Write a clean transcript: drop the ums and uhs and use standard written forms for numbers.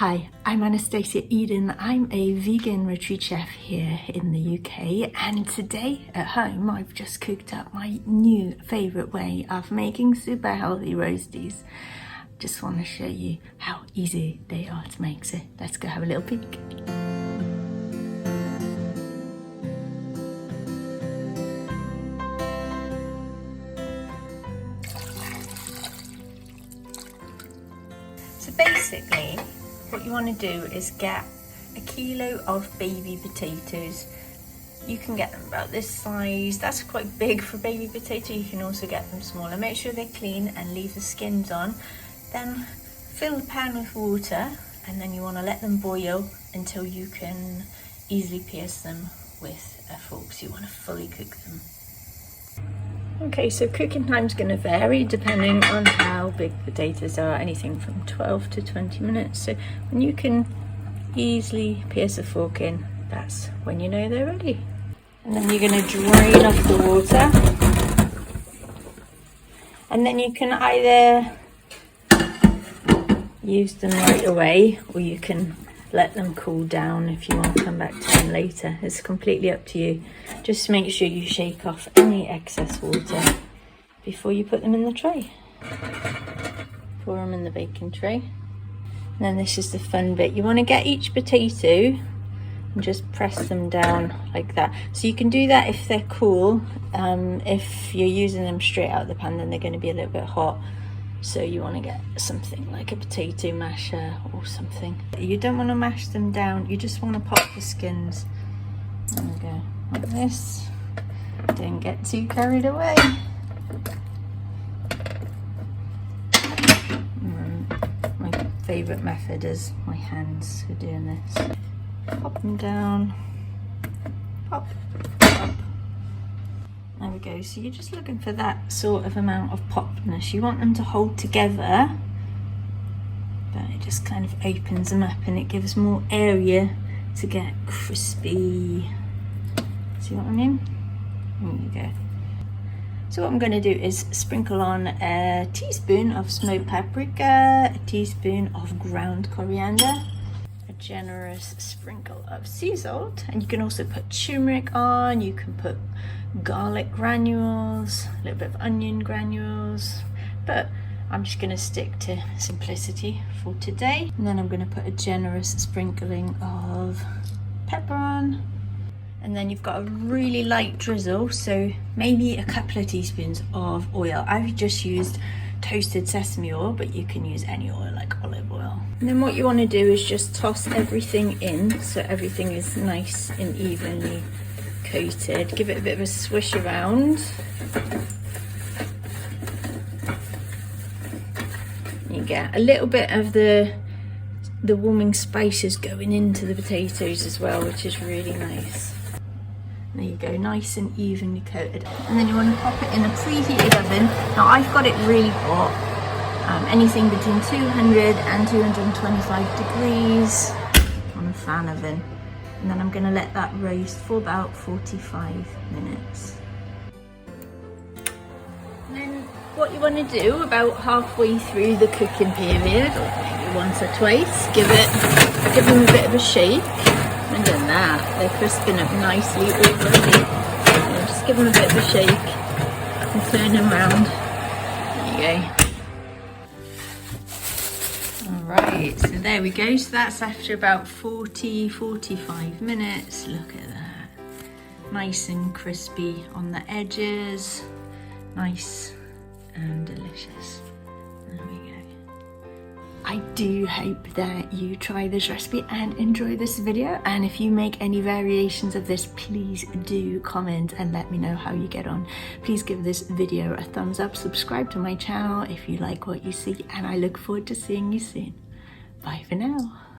Hi, I'm Anastasia Eden. I'm a vegan retreat chef here in the UK, and today at home I've just cooked up my new favourite way of making super healthy roasties. Just want to show you how easy they are to make, so let's go have a little peek. So basically, what you want to do is get a kilo of baby potatoes. You can get them about this size. That's quite big for baby potato. You can also get them smaller. Make sure they're clean and leave the skins on. Then fill the pan with water, and then you want to let them boil until you can easily pierce them with a fork. So you want to fully cook them. Okay, so cooking time's going to vary depending on how big potatoes are, anything from 12 to 20 minutes. So when you can easily pierce a fork in, that's when you know they're ready. And then you're going to drain off the water. And then you can either use them right away, or you can let them cool down if you want to come back to them later. It's completely up to you. Just make sure you shake off any excess water before you put them in the tray. Pour them in the baking tray. And then this is the fun bit. You want to get each potato and just press them down like that. So you can do that if they're cool. If you're using them straight out of the pan, then they're going to be a little bit hot. So you want to get something like a potato masher or something. You don't want to mash them down, you just want to pop the skins. There we go, like this. Don't get too carried away. My favourite method is my hands for doing this. Pop them down, pop, pop. There we go, so you're just looking for that sort of amount of popness. You want them to hold together, but it just kind of opens them up and it gives more area to get crispy. See what I mean? There you go. So what I'm going to do is sprinkle on a teaspoon of smoked paprika, a teaspoon of ground coriander, a generous sprinkle of sea salt, and you can also put turmeric on, you can put garlic granules, a little bit of onion granules, but I'm just going to stick to simplicity for today. And then I'm going to put a generous sprinkling of pepper on, and then you've got a really light drizzle, so maybe a couple of teaspoons of oil. I've just used toasted sesame oil, but you can use any oil like olive oil. And then what you want to do is just toss everything in so everything is nice and evenly coated. Give it a bit of a swish around. You get a little bit of the warming spices going into the potatoes as well, which is really nice. There you go, nice and evenly coated. And then you want to pop it in a preheated oven. Now I've got it really hot, anything between 200 and 225 degrees on a fan oven. And then I'm going to let that roast for about 45 minutes. And then what you want to do about halfway through the cooking period, or maybe once or twice, give them a bit of a shake. And then that, they're crisping up nicely already. And just give them a bit of a shake and turn them around. There you go. Alright, so there we go. So that's after about 40-45 minutes. Look at that. Nice and crispy on the edges. Nice and delicious. There we go. I do hope that you try this recipe and enjoy this video, and if you make any variations of this, please do comment and let me know how you get on. Please give this video a thumbs up, subscribe to my channel if you like what you see, and I look forward to seeing you soon. Bye for now.